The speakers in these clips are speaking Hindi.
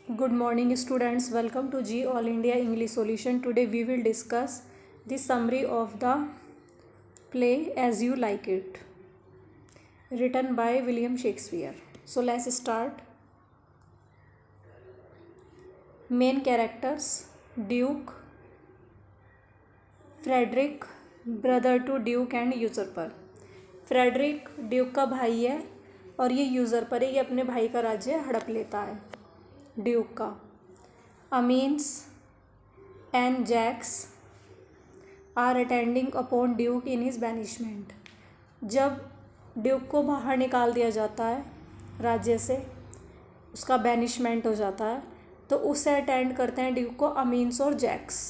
Good morning, students. Welcome to G All India English Solution. Today we will discuss the summary of the play As You Like It, written by William Shakespeare. So let's start. Main characters: Duke, Frederick, brother to Duke and usurper. Frederick duke का भाई है और ये यूज़रपर है, ये अपने भाई का राज्य हड़प लेता है ड्यूक का. Amiens and Jaques are attending upon duke in his banishment. जब ड्यूक को बाहर निकाल दिया जाता है राज्य से, उसका बैनिशमेंट हो जाता है, तो उसे अटेंड करते हैं ड्यूक को अमीन्स और Jaques.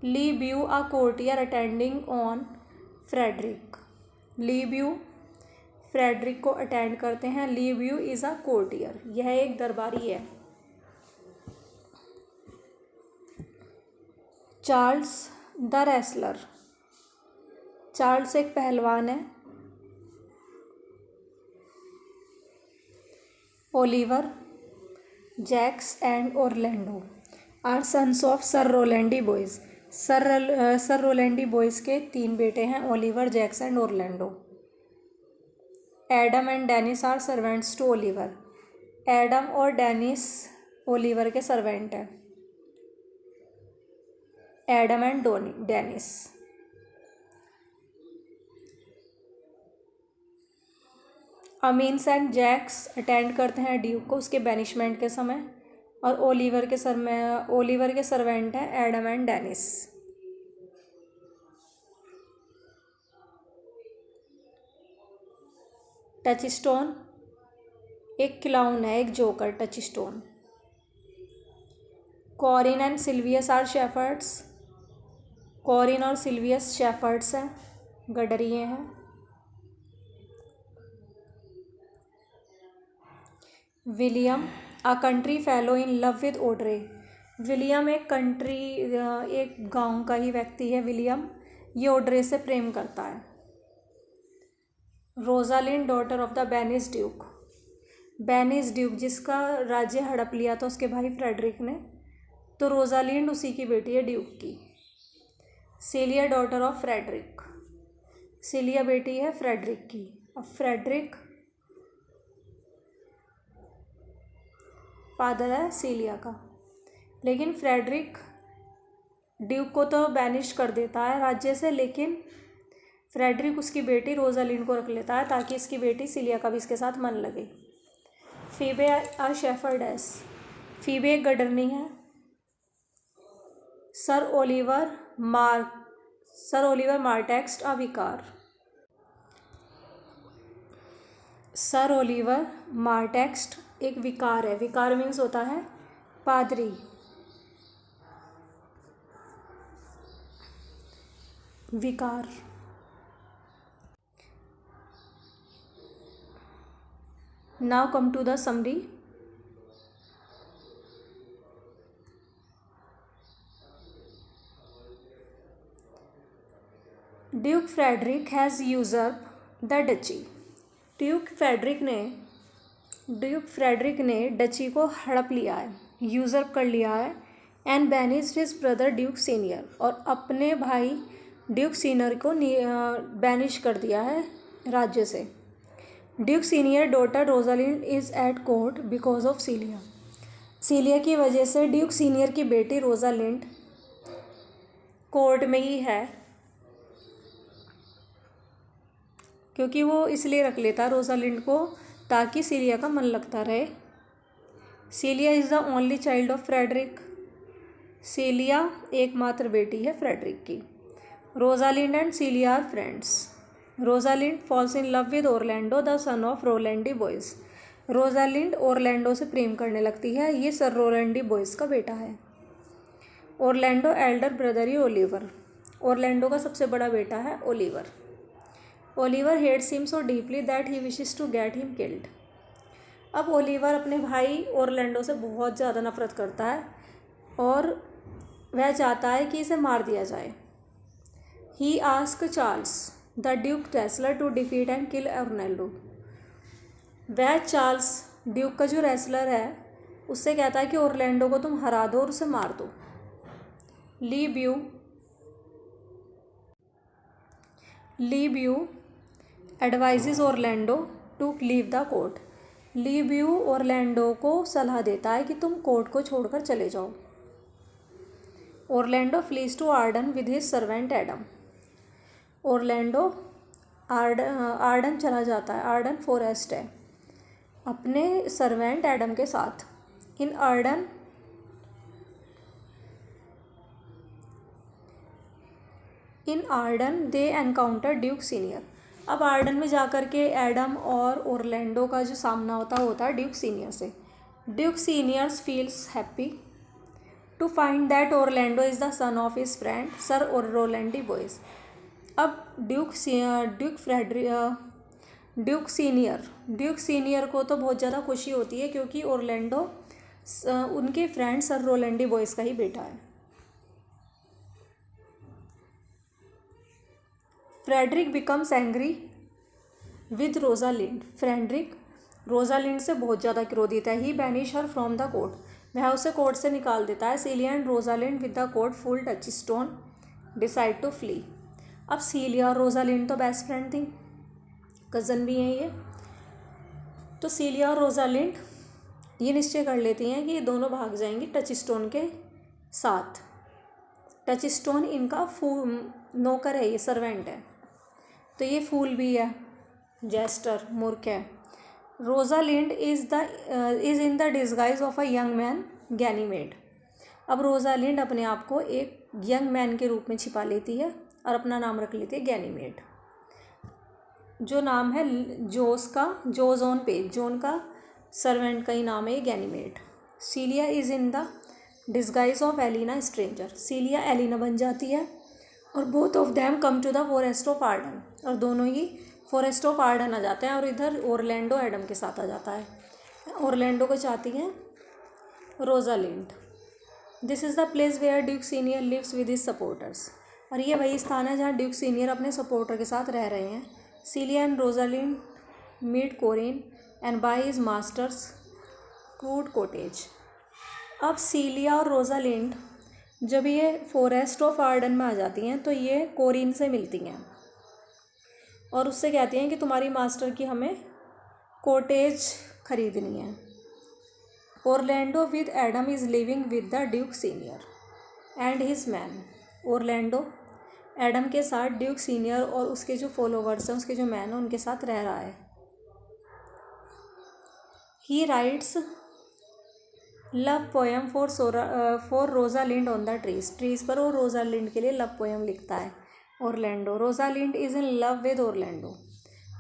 Le Beau a courtier attending on Frederick. Le Beau Frederick को अटेंड करते हैं. ली ब्यू इज़ अ कोर्टियर, यह एक दरबारी है. Charles the wrestler. चार्ल्स एक पहलवान है. Oliver, Jaques and Orlando are sons of Sir Rowland de Boys. Sir Rowland de Boys के 3 बेटे हैं, Oliver, Jaques and Orlando. Adam and Dennis are servants to Oliver. Adam और डेनिस ओलिवर के सर्वेंट हैं. Adam and Dennis. Amiens and Jaques attend करते हैं ड्यूक को उसके बैनिशमेंट के समय, और ओलिवर के सर्वेंट हैं एडम एंड डेनिस. टचस्टोन एक क्लाउन है, एक joker. Touchstone. Corin and Silvius are shepherds. Corin और सिल्वियस शेफर्ड्स हैं, गडरिये हैं. William a country fellow in love with Audrey. William एक गांव का ही व्यक्ति है. विलियम ये ओड्रे से प्रेम करता है. Rosalind daughter of the banished duke. Banished duke जिसका राज्य हड़प लिया था उसके भाई फ्रेडरिक ने, तो रोजालिंड उसी की बेटी है ड्यूक की. सीलिया डॉटर ऑफ फ्रेडरिक. सीलिया बेटी है फ्रेडरिक की. अब फ्रेडरिक फादर है सीलिया का. लेकिन फ्रेडरिक ड्यूक को तो बैनिश कर देता है राज्य से, लेकिन फ्रेडरिक उसकी बेटी रोजालिंड को रख लेता है ताकि इसकी बेटी सीलिया का भी इसके साथ मन लगे. फीबे आ शेफर्डेस. फीबे एक गडरनी है. सर ओलिवर मार्टेक्स्ट अ विकार. सर ओलिवर मार्टेक्स्ट एक विकार है. विकार मीन्स होता है पादरी. Vicar. Now come to the summary. Duke Frederick has usurped the duchy. Duke Frederick ने डची को हड़प लिया है, यूजर्प कर लिया है. And banished his brother Duke Senior, और अपने भाई ड्यूक सीनियर को बैनिश कर दिया है राज्य से. Duke Senior daughter Rosalind is at court because of Celia. Celia की वजह से ड्यूक सीनियर की बेटी रोजालिंड कोर्ट में ही है, क्योंकि वो इसलिए रख लेता रोजालिंड को ताकि सीलिया का मन लगता रहे. Celia is the only child of Frederick. Celia एकमात्र बेटी है फ्रेडरिक की. Rosalind and Celia are friends. Rosalind falls in love with Orlando the son of Rowland de Boys. Rosalind Orlando से प्रेम करने लगती है, ये सर रोलैंडी बॉयज़ का बेटा है. Orlando elder brother he Oliver. Orlando का सबसे बड़ा बेटा है Oliver. Oliver hates him so deeply that he wishes to get him killed. अब ओलिवर अपने भाई ओरलैंडो से बहुत ज़्यादा नफरत करता है और वह चाहता है कि इसे मार दिया जाए. He ask Charles the duke wrestler to defeat and kill Orlando. वह चार्ल्स ड्यूक का जो रेसलर है उससे कहता है कि ओरलैंडो को तुम हरा दो और उसे मार दो। Le Beau advises Orlando to leave the court. Le Beau Orlando को सलाह देता है कि तुम कोर्ट को छोड़कर चले जाओ। Orlando flees to Arden with his servant Adam. Orlando Arden चला जाता है। आर्डन फॉरेस्ट है, अपने सर्वेंट एडम के साथ। इन आर्डन दे एनकाउंटर ड्यूक सीनियर। अब आर्डन में जाकर के एडम और ओरलैंडो का जो सामना होता है ड्यूक सीनियर से। Duke Senior's feels happy to find that Orlando is the son of his friend Sir Rowland de Boys. अब ड्यूक सीनियर को तो बहुत ज़्यादा खुशी होती है क्योंकि ओरलैंडो उनके फ्रेंड सर रोलैंडी बॉयज़ का ही बेटा है। Frederick becomes angry with Rosalind. Frederick Rosalind से बहुत ज़्यादा क्रोधित है। He banish her from the court. वह उसे कोर्ट से निकाल देता है। Celia and Rosalind with the court fool Touchstone decide to flee. अब सीलिया और रोजालिंड तो बेस्ट फ्रेंड थी, कज़न भी हैं ये। तो सीलिया और रोजालिंड ये निश्चय कर लेती हैं कि ये दोनों भाग जाएंगी टचस्टोन के साथ। टचस्टोन इनका नौकर है, ये सर्वेंट है, तो ये फूल भी है, जेस्टर मूर्ख है। Rosalind is in the disguise of a young man Ganymede. अब रोजालिंड अपने आप को एक यंग मैन के रूप में छिपा लेती है और अपना नाम रख लेती है गैनीमेड, जो नाम है जोन पेज। जोन का सर्वेंट का ही नाम है Ganymede. Celia is in the disguise of Aliena stranger. Celia Aliena बन जाती है और both of them come to the Forest of Arden. और दोनों ही फॉरेस्ट ऑफ आर्डन आ जाते हैं और इधर ओरलैंडो एडम के साथ आ जाता है। ओरलैंडो को चाहती हैं Rosalind. This is the place where duke senior lives with his supporters. और ये वही स्थान है जहाँ ड्यूक सीनियर अपने सपोर्टर के साथ रह रहे हैं। Celia and Rosalind meet Corin and buy his master's crude cottage. अब सीलिया और रोजालिंड जब ये फॉरेस्ट ऑफ आर्डन में आ जाती हैं तो ये कोरिन से मिलती हैं और उससे कहती हैं कि तुम्हारी मास्टर की हमें कॉटेज खरीदनी है। Orlando with Adam is living with the Duke senior and his man. Orlando Adam के साथ ड्यूक सीनियर और उसके जो फॉलोवर्स हैं, उसके जो मैन हैं, उनके साथ रह रहा है। He writes love poem for Rosalind on the trees पर वो रोजालिंड के लिए लव पोएम लिखता है। Orlando Rosalind is in love with Orlando.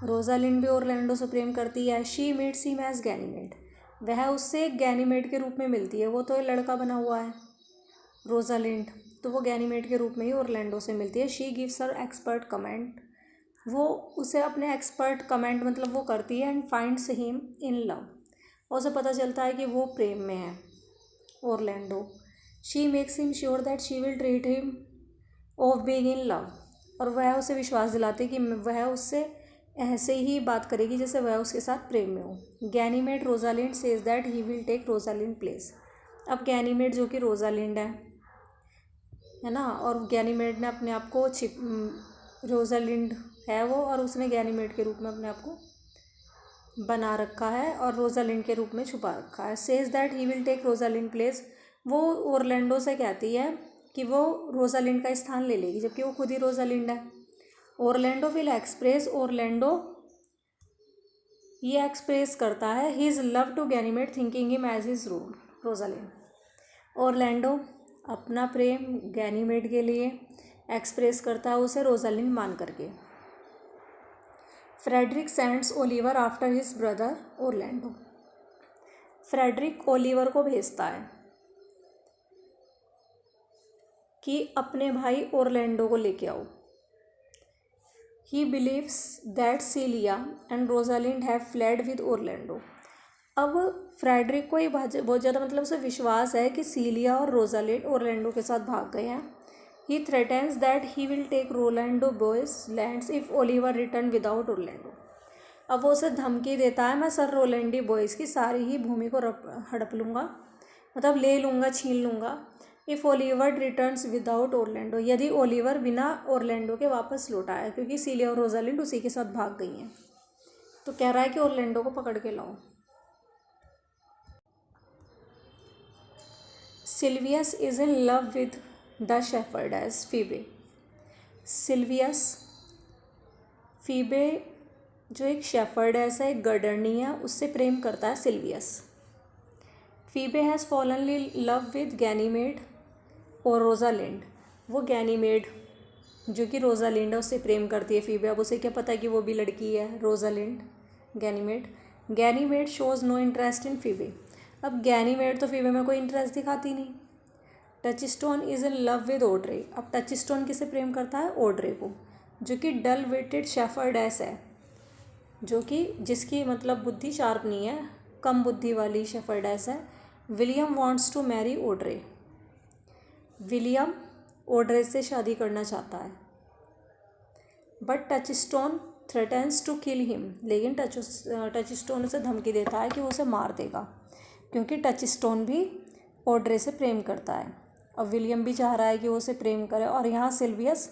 Rosalind भी ओरलैंडो से प्रेम करती है। She meets him as Ganymede. वह उससे गैनीमेड के रूप में मिलती है। वो तो एक लड़का बना हुआ है रोजालिंड, तो वो गैनीमेड के रूप में ही ओरलैंडो से मिलती है। She gives her expert comment. वो उसे अपने एक्सपर्ट कमेंट मतलब वो करती है। And finds him in love. और उसे पता चलता है कि वो प्रेम में है Orlando. She makes him sure that she will treat him of being in love. और वह उसे विश्वास दिलाती कि वह उससे ऐसे ही बात करेगी जैसे वह उसके साथ प्रेम में हो। Ganymede Rosalind says that he will take Rosalind place. अब गैनीमेड जो कि रोजालिंड है ना, और गैनीमेड ने अपने आप को रोजालिंड है वो, और उसने गैनीमेड के रूप में अपने आप को बना रखा है और रोजालिंड के रूप में छुपा रखा है। Says that he will take Rosalind place. वो ओरलैंडो से कहती है कि वो रोजालिंड का स्थान ले लेगी, जबकि वो खुद ही रोजालिंड है। Orlando will express. ओरलैंडो ये एक्सप्रेस करता है his love to Ganymede thinking him as his Rosalind. Orlando अपना प्रेम गैनीमेड के लिए एक्सप्रेस करता है उसे रोजालिंड मान करके। Frederick sends Oliver after his brother Orlando. Frederick Oliver को भेजता है कि अपने भाई ओरलैंडो को लेके आओ। He believes that सीलिया and Rosalind have fled with Orlando. अब फ्रेडरिक को ये बहुत ज़्यादा मतलब उसे विश्वास है कि सीलिया और रोजालिंड ओरलैंडो के साथ भाग गए हैं। He threatens that he will take Rowland de Boys lands if Oliver return without Orlando. अब वो उसे धमकी देता है, मैं सर रोलैंडी बॉयज़ की सारी ही भूमि को हड़प लूँगा, मतलब ले लूँगा, छीन लूँगा। If Oliver returns without Orlando, यदि ओलिवर बिना ओरलैंडो के वापस लौट आया, क्योंकि सीलिया और रोजालिंड उसी के साथ भाग गई हैं। तो कह रहा है कि ओरलैंडो को पकड़ के लाओ। Silvius is in love with the shepherdess Phoebe. Silvius, Phoebe जो एक शेफर्ड है, एक गर्डरनी है, उससे प्रेम करता है Silvius. Phoebe has fallen in love with Ganymede और रोजालिंड। वो गैनीमेड जो कि रोजालिंड है उससे प्रेम करती है फीबे। अब उसे क्या पता कि वो भी लड़की है, Rosalind. Ganymede shows no interest in Phoebe. अब गैनीमेड तो फीबे में कोई इंटरेस्ट दिखाती नहीं। Touchstone is in love with Audrey. अब टचस्टोन किसे प्रेम करता है? ओड्रे को, जो कि डल वेटेड शेफर्डेस है, जो कि जिसकी मतलब बुद्धि शार्प नहीं है, कम बुद्धि वाली शेफर्डेस है। William wants to marry Audrey. William Audrey से शादी करना चाहता है। But Touchstone threatens to kill him. लेकिन टचस्टोन उसे धमकी देता है कि वो उसे मार देगा, क्योंकि टचस्टोन भी ओड्रे से प्रेम करता है। अब विलियम भी चाह रहा है कि वो उसे प्रेम करे, और यहाँ सिल्वियस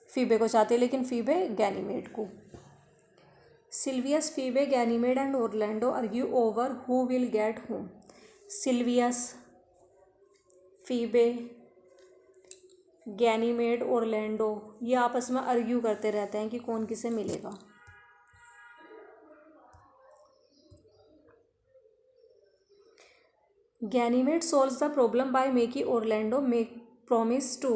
फीबे को चाहते हैं, लेकिन फीबे गैनीमेड को। Silvius, Phoebe, Ganymede and Orlando argue over who will get whom. Silvius, Phoebe, Ganymede, Orlando ये आपस में आर्ग्यू करते रहते हैं कि कौन किसे मिलेगा। Ganymede solves the problem by making Orlando make promise to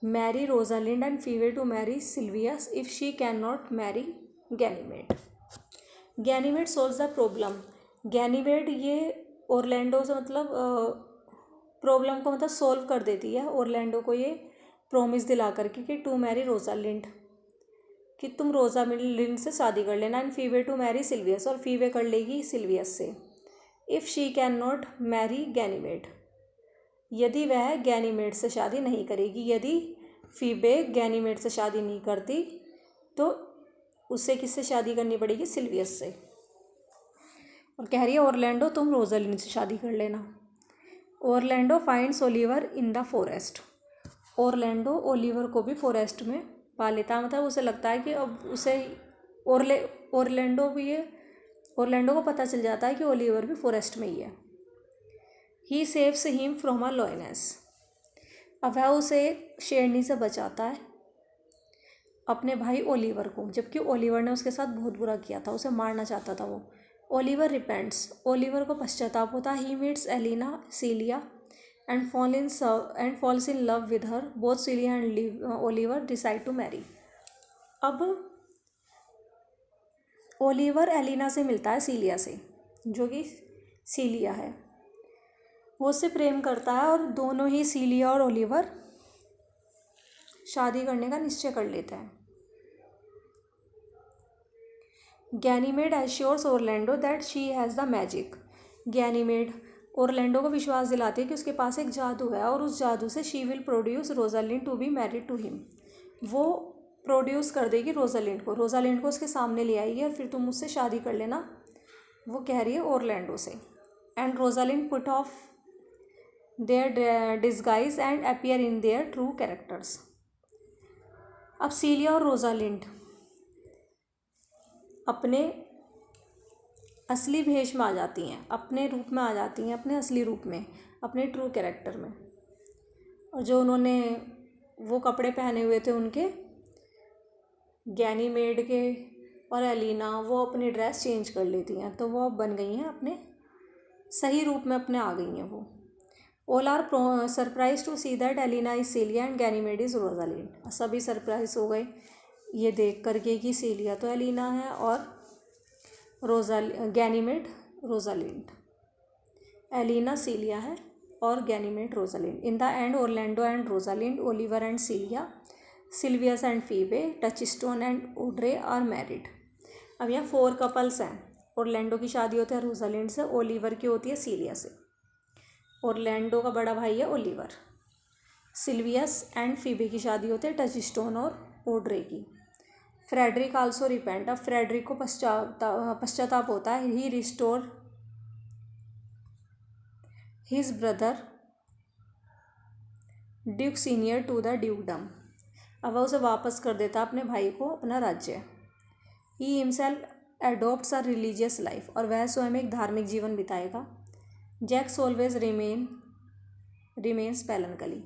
marry Rosalind and Phoebe to marry Silvius if she can not marry Ganymede. Ganymede solves the problem. Ganymede ये ओरलैंडो से मतलब प्रॉब्लम को मतलब सॉल्व कर देती है ओरलैंडो को ये प्रॉमिस दिला करके कि टू मैरी रोजालिंड, कि तुम रोजालिंड से शादी कर लेना, and Phoebe to marry Silvius, और फीबे कर लेगी सिल्वियस से। If she can not marry Ganymede, यदि वह गैनीमेड से शादी नहीं करेगी। यदि फीबे गैनीमेड से शादी नहीं करती तो उससे किससे शादी करनी पड़ेगी? सिल्वियस से। और कह रही है ओरलैंडो तुम रोजालिंड से शादी कर लेना। Orlando finds Oliver in the forest. Orlando Oliver को भी फॉरेस्ट में पा लेता है, मतलब उसे लगता है कि अब उसे ओरलैंडो को पता चल जाता है कि ओलिवर भी फॉरेस्ट में ही है। ही saves him from a lioness. अब वह उसे शेरनी से बचाता है, अपने भाई ओलिवर को, जबकि ओलिवर ने उसके साथ बहुत बुरा किया था, उसे मारना चाहता था वो। Oliver repents. ओलिवर को पश्चाताप होता है। He meets Aliena, Celia and falls in love with her. Both Celia and Oliver decide to marry. अब ओलिवर एलिना से मिलता है, सीलिया से, जो कि सीलिया है, वो उससे प्रेम करता है, और दोनों ही सीलिया और ओलिवर शादी करने का निश्चय कर लेते हैं। Ganymede assures Orlando that she has the magic. Ganymede Orlando को विश्वास दिलाती है कि उसके पास एक जादू है, और उस जादू से she will produce Rosalind to be married to him. वो प्रोड्यूस कर देगी रोजालिंड को उसके सामने ले आएगी, और फिर तुम मुझसे शादी कर लेना, वो कह रही है ओरलैंडो से। And Rosalind put of their disguise and appear in their true characters. अब सीलिया और रोजालिंड अपने असली भेष में आ जाती हैं, अपने रूप में आ जाती हैं, अपने असली रूप में, अपने ट्रू कैरेक्टर में। और जो उन्होंने वो कपड़े पहने हुए थे उनके गैनीमेड के और एलिना, वो अपनी ड्रेस चेंज कर लेती हैं, तो वो अब बन गई हैं अपने सही रूप में, अपने आ गई हैं वो। All are surprise to see that Aliena is Celia and Ganymede is Rosalind. सभी सरप्राइज हो गए ये देख करके कि सीलिया तो एलिना है और गैनीमेड रोजालिंड। एलिना सीलिया है और Ganymede Rosalind. In the end Orlando and Rosalind, Oliver and Celia, Silvius and Phoebe, Touchstone and Audrey are married. अब यहाँ 4 कपल्स हैं। ओरलैंडो की शादी होती है रोजालिंड से, ओलिवर की होती है सीलिया से। ओरलैंडो का बड़ा भाई है ओलिवर। सिल्वियस एंड फीबे की शादी होती है टचस्टोन और ओड्रे की। फ्रेडरिक आल्सो रिपेंट, अब फ्रेडरिक को पश्चाताप होता है। He restore his brother Duke Senior to the dukedom, अब वह उसे वापस कर देता अपने भाई को अपना राज्य। He himself adopts a religious life, और वह स्वयं एक धार्मिक जीवन बिताएगा। Jaques always remains melancholy,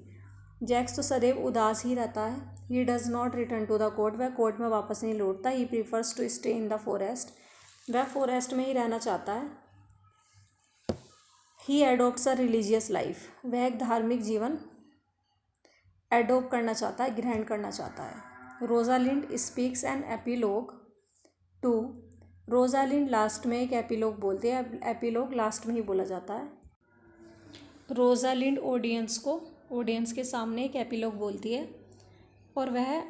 Jaques तो सदैव उदास ही रहता है। He does not return to the court, वह कोर्ट में वापस नहीं लौटता। He prefers to stay in the forest, वह फॉरेस्ट में ही रहना चाहता है। ही एडोप्ट्स अ रिलीजियस लाइफ, वह एक धार्मिक जीवन एडोप्ट करना चाहता है, ग्रहण करना चाहता है। Rosalind speaks an epilogue to, Rosalind last में एक एपिलॉग बोलती है, एपिलॉग लास्ट में ही बोला जाता है। रोजालिंड ऑडियंस के सामने एक एपिलॉग बोलती है, और वह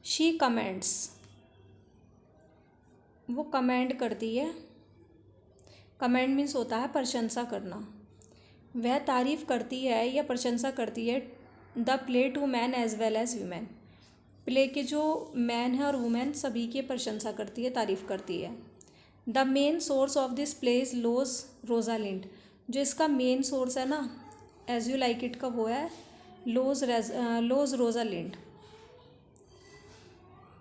शी कमेंट्स, वो कमेंड करती है। कमेंड मीन्स होता है प्रशंसा करना। वह तारीफ़ करती है या प्रशंसा करती है the play to man as well as women, play के जो मैन है और वुमेन सभी की प्रशंसा करती है, तारीफ़ करती है। The main source of this play is Lodge Rosalind, जो इसका मेन सोर्स है ना एज यू लाइक इट का, वो है लोज Rosalind.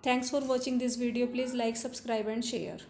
Thanks for watching this video, please like, subscribe and share.